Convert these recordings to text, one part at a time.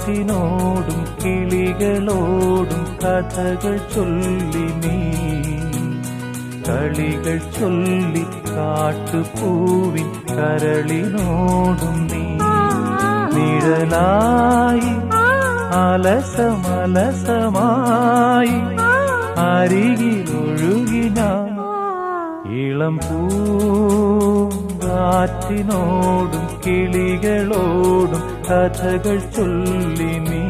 കാറ്റിനോടും കിളികളോടും കഥകൾ ചൊല്ലി നീ കളികൾ ചൊല്ലി കാട്ടുപൂവിൻ കരളിനോടും നീ നിഴലായി അലസമലസമായി അരികിലൊഴുകി ഞാൻ ഇളം പൂങ്കാറ്റിനോടും കിളികളോടും കഥകൾ ചൊല്ലി നീ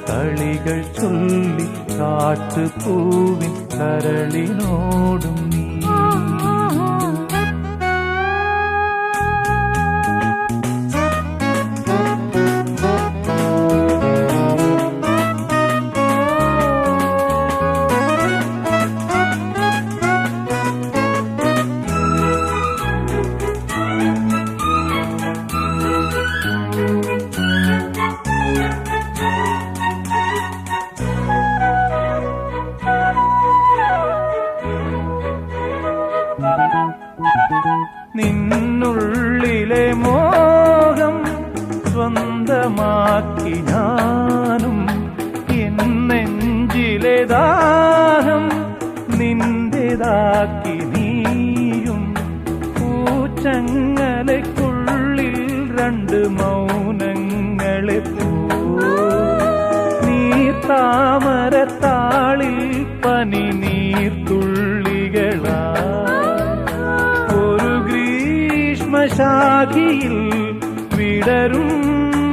കളികൾ ചൊല്ലി കാട്ടുപൂവിൻ കരളിനോടും നീ നിന്നുള്ളിലെ മോഹം സ്വന്തമാക്കി ഞാനും എന്നെഞ്ചിലെ ദാഹം നിന്റേതാക്കി നീയും പൂച്ചങ്ങലയ്ക്കുള്ളിൽ രണ്ട് മൗനങ്ങളെ നീർത്താമരത്താളിൽ പനി നീർത്തുള്ളികളാ ശാഖിയിൽ വിടരും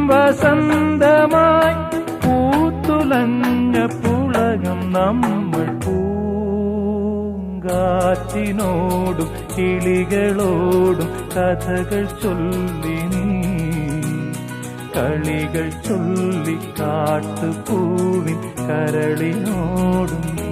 വസന്തമായി പൂത്തുലഞ്ഞ പുളകം നമ്മൾ പൂങ്കാറ്റിനോടും കിളികളോടും കഥകൾ ചൊല്ലി നീ കളികൾ ചൊല്ലി കാട്ടുപൂവിൻ കരളിനോടും നീ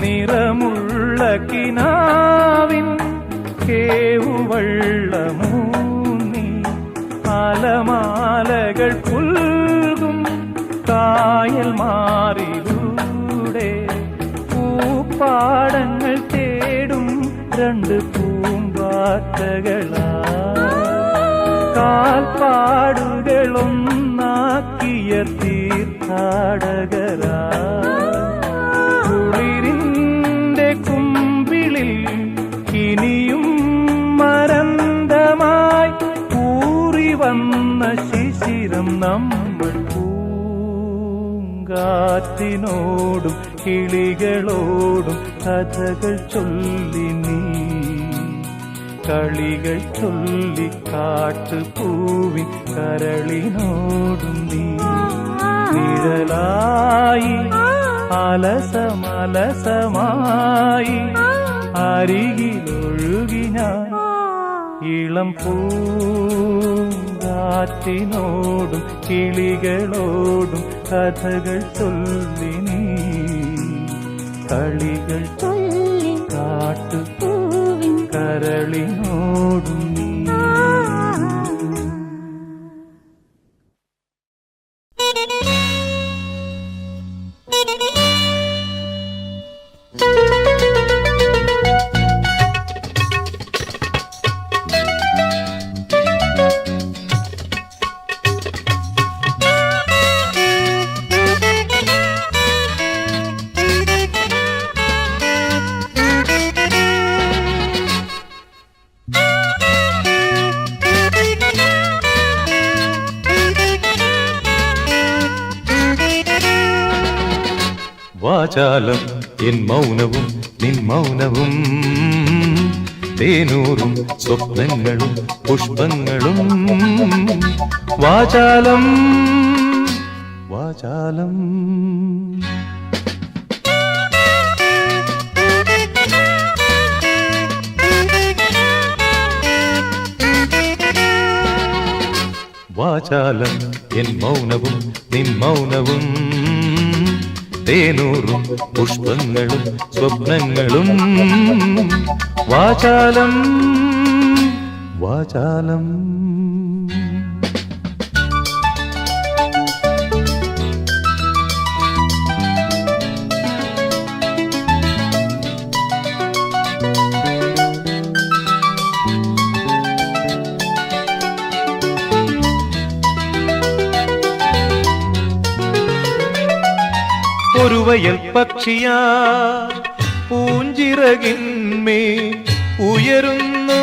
നിറമുള്ള കിനാവിൻ കേവുവള്ളമൂന്നി അലമാലകൾ പുൽകും കായൽ മാറിലൂടെ പൂപ്പാടങ്ങൾ തേടും രണ്ട് പൂമ്പാറ്റകളാ കാൽപ്പാടുകളൊന്നാക്കിയ തീർത്ഥാടകരാ കുളിരിന്റെ കുമ്പിളിൽ ഇനിയും മരന്തമായി കൂറി വന്ന ശിശിരം നമ്മൾ പൂങ്കാറ്റിനോടും കിളികളോടും കഥകൾ ചൊല്ലി നീ കളികൾ ചൊല്ലി കാട്ടുപൂവിൻ കരളിനോടും നീ നിഴലായി അലസമലസമായി അരികിലൊഴുകി ഞാൻ ഇളം പൂങ്കാറ്റിനോടും കിളികളോടും കഥകൾ ചൊല്ലി നീ കളികൾ ചൊല്ലി കാട്ടുപൂവിൻ കരളിനോടും നീ വാചാലം എൻ മൗനവും നിൻ മൗനവും തേനൂറും സ്വപ്നങ്ങളും പുഷ്പങ്ങളും വാചാലം വാചാലം വാചാലം എൻ മൗനവും നിൻ മൗനവും തേനൂറും പുഷ്പങ്ങളും സ്വപ്നങ്ങളും വാചാലം വാചാലം ഒരു വയൽ പക്ഷിയാ പൂഞ്ചിറകിന്മേ ഉയരുന്നു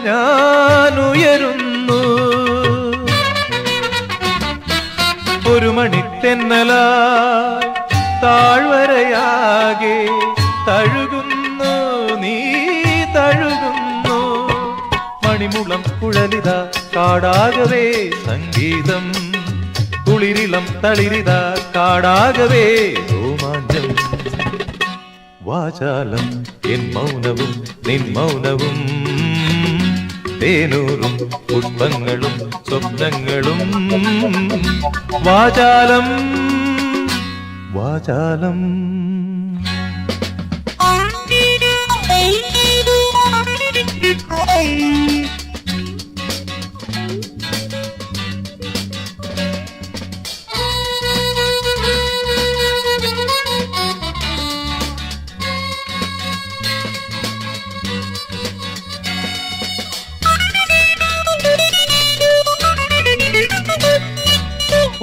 ഞാൻ ഉയരുന്നു ഒരു മണിത്തെന്നലാ താഴ്വരയാകെ തഴുകുന്നു നീ തഴുകുന്നു മണിമുളം കുഴലിത കാടാകവേ സംഗീതം കുളിരിളം തളിരിത കാടാകവേ രോമാഞ്ചം വാചാലം എൻ മൗനവും നിൻ മൗനവും തേനൂറും പുഷ്പങ്ങളും സ്വപ്നങ്ങളും വാചാലം വാചാലം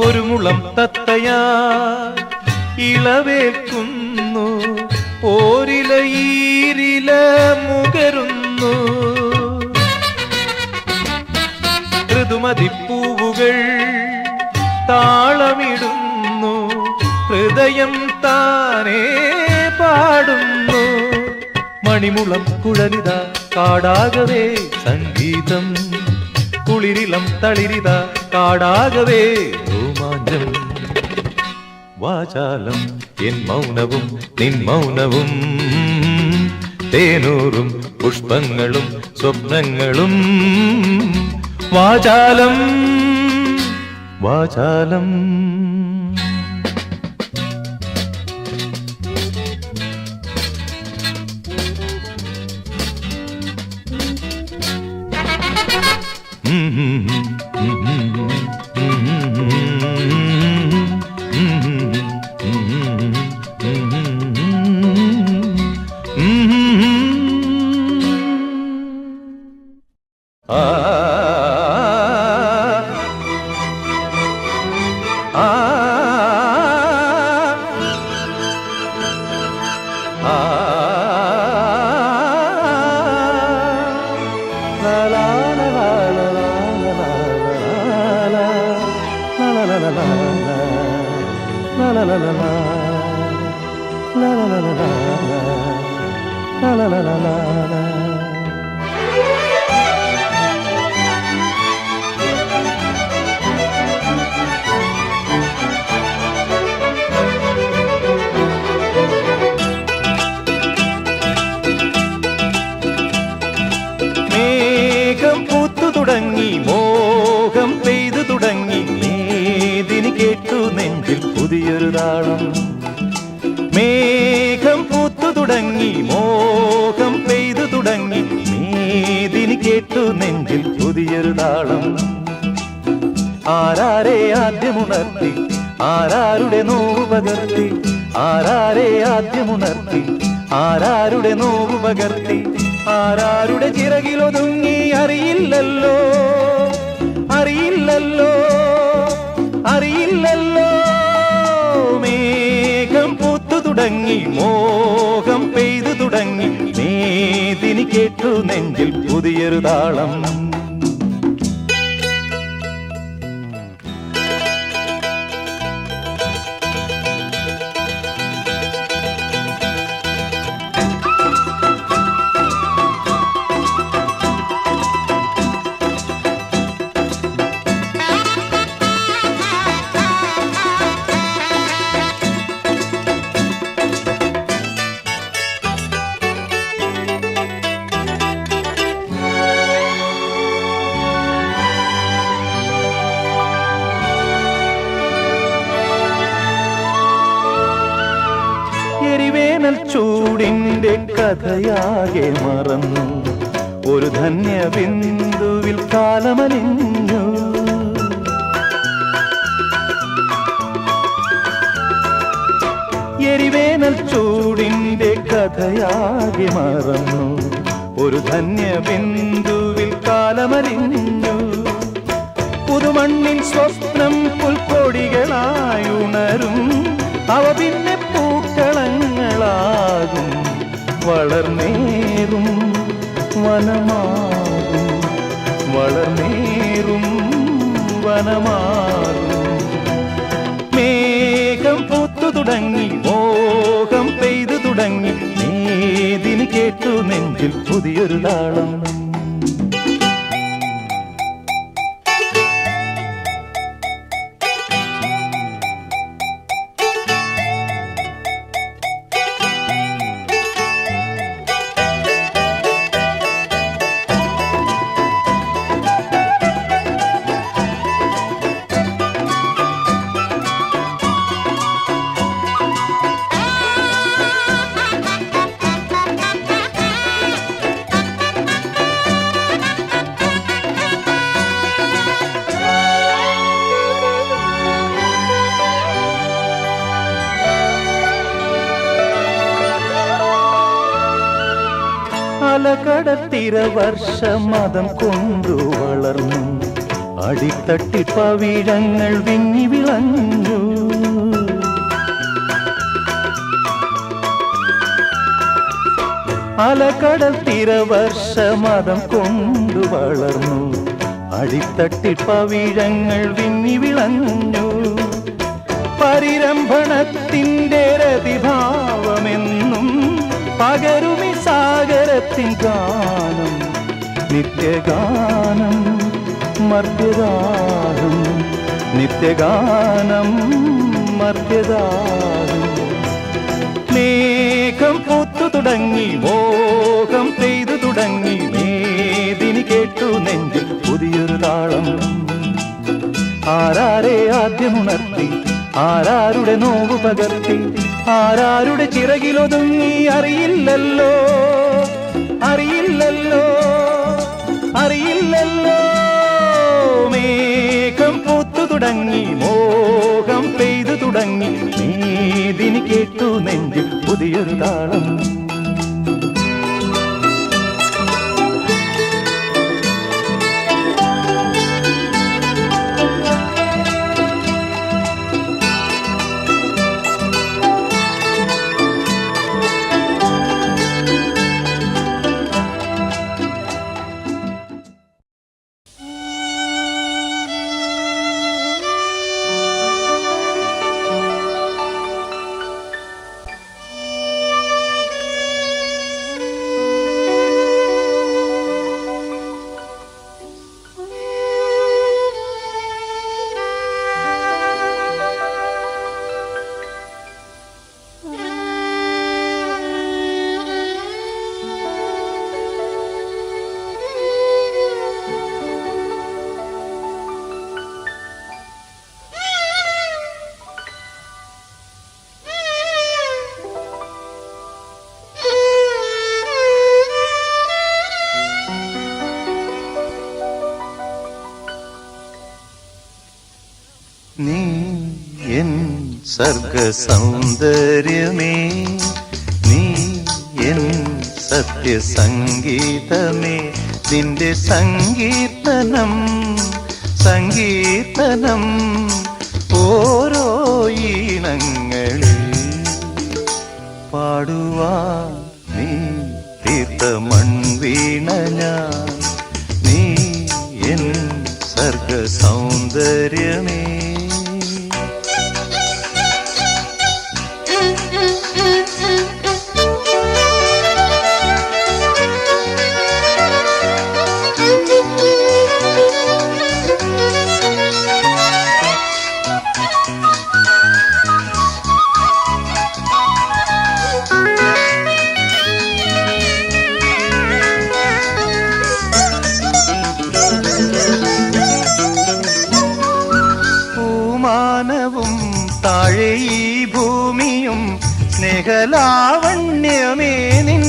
ഒരു മുളം തത്തയാ ഇളവേൽക്കുന്നു ഓരില ഈരില മുകരുന്നു ഋതുമതിപ്പൂവുകൾ താളമിടുന്നു ഹൃദയം താനേ പാടുന്നു മണിമുളം കുഴലിത കാടാകവേ സംഗീതം കുളിരിളം തളിരിത കാടാകവേ രോമാഞ്ചം വാചാലം എൻ മൗനവും നിൻ മൗനവും തേനൂറും പുഷ്പങ്ങളും സ്വപ്നങ്ങളും വാചാലം വാചാലം മേഘം പൂത്തു തുടങ്ങി മോഹം പെയ്തു തുടങ്ങി മേദിനി കേട്ടു നെഞ്ചിൽ പുതിയൊരു താളം മേഘം പൂത്തു തുടങ്ങി മോഹം പെയ്തു തുടങ്ങി മേദിനി കേട്ടു നെഞ്ചിൽ പുതിയൊരു താളം ആരാരെ ആദ്യമുണർത്തി ആരാരുടെ നോവ് പകർത്തി ആരാരെ ആദ്യമുണർത്തി ആരാരുടെ നോവ് പകർത്തി ആരാരുടെ ചിറകിലൊതുങ്ങി അറിയില്ലല്ലോ അറിയില്ലല്ലോ അറിയില്ലല്ലോ മേഘം പൂത്തു തുടങ്ങി മോഹം പെയ്തു തുടങ്ങി മേദിനി കേട്ടു നെഞ്ചിൽ പുതിയൊരു താളം ചൂടിൻ്റെ കഥയാകെ മറന്നു, ഒരു ധന്യ ബിന്ദുവിൽ കാലമലിഞ്ഞു. എരിവേനൽ ചൂടിൻ്റെ കഥയാകെ മറന്നു, ഒരു ധന്യ ബിന്ദുവിൽ കാലമലിഞ്ഞു. പുതുമണ്ണിൻ സ്വപ്നം പുൽക്കൊടികളായുണരും, അവ പിന്നെ പൂക്കളങ്ങളാകും. വളർന്നേറും വനമാകും, വളർന്നേറും വനമാകും. മേഘം പൂത്തു തുടങ്ങി, മോഹം പെയ്തു തുടങ്ങി, നേതിന് കേട്ടു നെഞ്ചിൽ പുതിയൊരു താളം. അലകടത്തിര വർഷമതം കൊണ്ടു വളർന്നു, അടിത്തട്ടി പവിഴങ്ങൾ വിങ്ങി വിളഞ്ഞു. അലകടത്തിര വർഷമതം കൊണ്ടു വളർന്നു, അടിത്തട്ടി പവിഴങ്ങൾ വിങ്ങി വിളഞ്ഞു. പരിരംഭണത്തിൻ്റെ രതിഭാവമെന്നും പകരുമി സാഗരത്തിൻ ഗാനം, നിത്യഗാനം മർത്യദാനം, നിത്യഗാനം മർത്യദാനം. മേഘം പൂത്തു തുടങ്ങി, മോഹം പെയ്തു തുടങ്ങി, മേദിനി കേട്ടു നെഞ്ചിൽ പുതിയൊരു താളം. ആരാരെ ആദ്യമുണർത്തി, ആരാരുടെ നോവ് പകർത്തി, ആരാരുടെ ചിറകിലൊതുങ്ങി അറിയില്ലല്ലോ, അറിയില്ലല്ലോ, അറിയില്ലല്ലോ. മേഘം പൂത്തു തുടങ്ങി, മോഹം പെയ്തു തുടങ്ങി, മേദിനി കേട്ടു നെഞ്ചിൽ പുതിയൊരു താളം. നീ എൻ സർഗ സൗന്ദര്യമേ, നീ എൻ സത്യസംഗീതമേ, നിന്റെ സങ്കീർത്തനം സങ്കീർത്തനം ഓരോ ഈണങ്ങളിൽ പാടുവാൻ നീ തീർത്ത മൺവീണ ഞാൻ. നീ എൻ സർഗ സൗന്ദര്യമേ. താഴെ ഈ ഭൂമിയും സ്നേഹലാവണ്യമേ നിൻ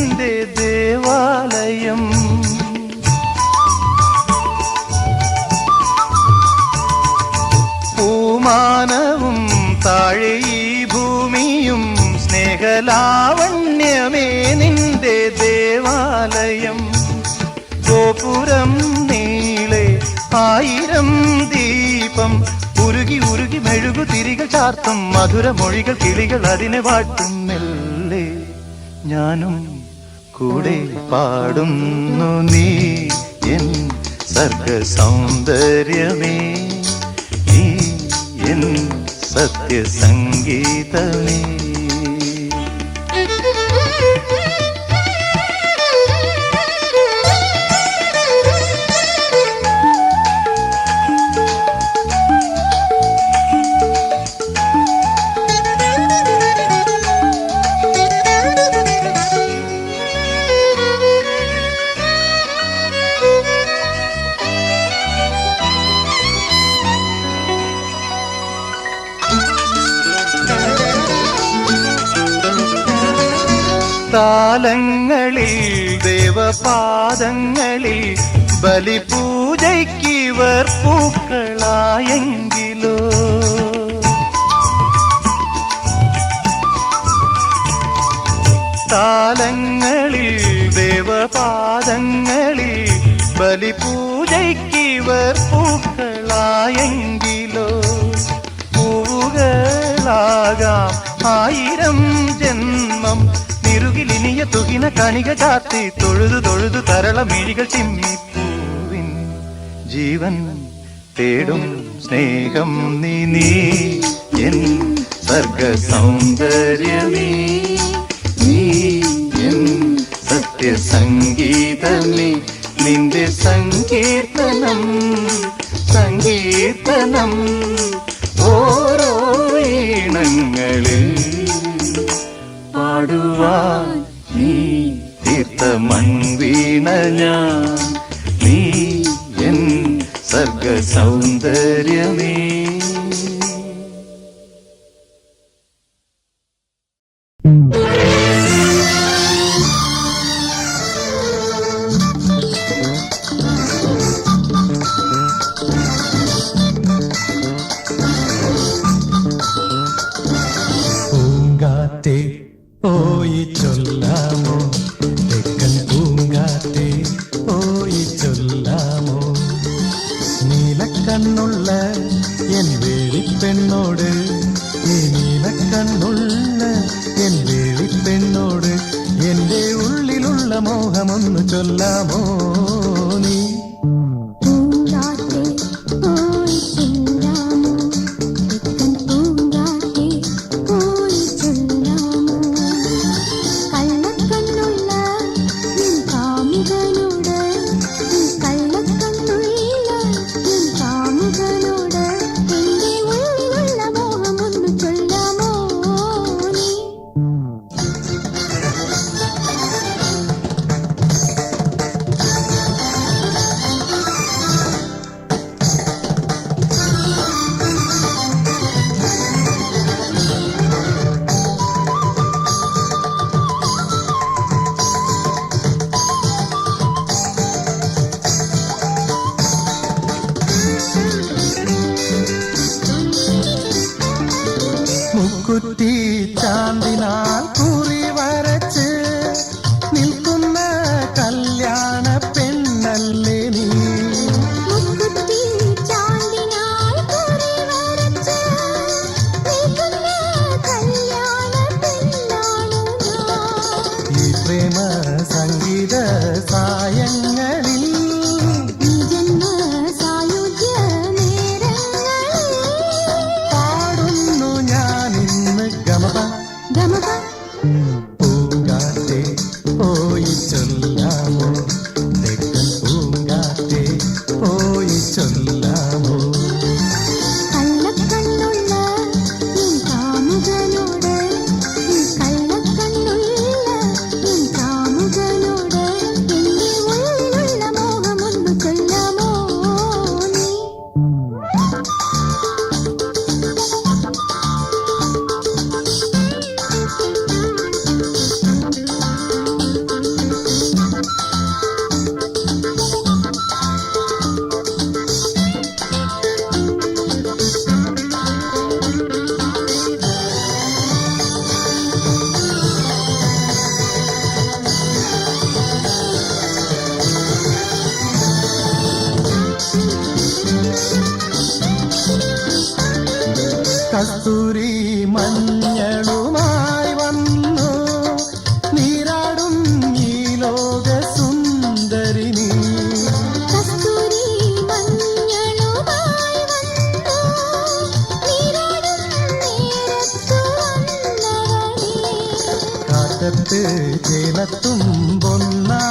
സ്വരലാവണ്യമേ നിന്റെ ദേവാലയം. ഗോപുരം നീളെ 1000 ദീപം ഉരുകി ഉരുകി മെഴുകു തിരികൾ ചാർത്തും മധുരമൊഴികൾ കിളികൾ അതിനെ വാട്ടും. മെല്ലെ ഞാനും കൂടെ പാടുന്നു നീ എൻ സർഗ സൗന്ദര്യമേ, നീ എൻ സത്യസംഗീതമേ. താലങ്ങളിൽ ദേവപാദങ്ങളിൽ ബലിപൂജയ്ക്കിവർ പൂക്കളായെങ്കിലോ, താലങ്ങളിൽ ദേവപാദങ്ങളിൽ ബലിപൂജയ്ക്കിവർ പൂക്കളായെങ്കിലോ, പൂവുകളാകാം 1000 ജന്മം തിരുകിലിനിയ തുകിന കണിക ചാത്തി തൊഴുതു തൊഴുതു തരള മിഴികൾ ചിമ്മിപ്പൂവിൻ ജീവൻ തേടും സ്നേഹം നീ, നീ എൻ സർഗ സൗന്ദര്യമേ, നീ എൻ സത്യസംഗീതമേ. നിന്റെ സങ്കീർത്തനം സങ്കീർത്തനം ഓരോ ഈണങ്ങളിൽ പാടുവാൻ നീ തീർത്ത മൺവീണ ഞാൻ, നീ എൻ സർഗ സൗന്ദര്യമേ. പൂങ്കാറ്റേ പോയി ചൊല്ലാമോ, തെക്കൻ പൂങ്കാറ്റേ പോയി ചൊല്ലാമോ, നീലക്കണ്ണുള്ള എൻ വേളിപ്പെണ്ണോട്, ഈ നീലക്കണ്ണുള്ള എൻ വേളിപ്പെണ്ണോട് എന്റെ ഉള്ളിലുള്ള മോഹമൊന്നു ചൊല്ലാമോ നീ. മുക്കുറ്റി ചാന്തിനാൽ കുറി വരച്ച് നിൽക്കുന്ന കല്യാണ പെണ്ണല്ലേ നീ. ഈ പ്രേമ സംഗീത സായങ്ങളിൽ പൂങ്കാറ്റേ പോയി ചൊല്ലാമോ, തെക്കൻ പൂങ്കാറ്റേ പോയി ചൊല്ലാമോ. കള്ളക്കണ്ണുള്ള കസ്തൂരി മഞ്ഞളുമായി വന്നു നീരാടും ഈ ലോക സുന്ദരിനി. കസ്തൂരി മഞ്ഞളുമായി വന്നു നീരാടും നേരത്തു വന്നവളേ. കാറ്റത്ത് ചേലത്തും പൊന്നാ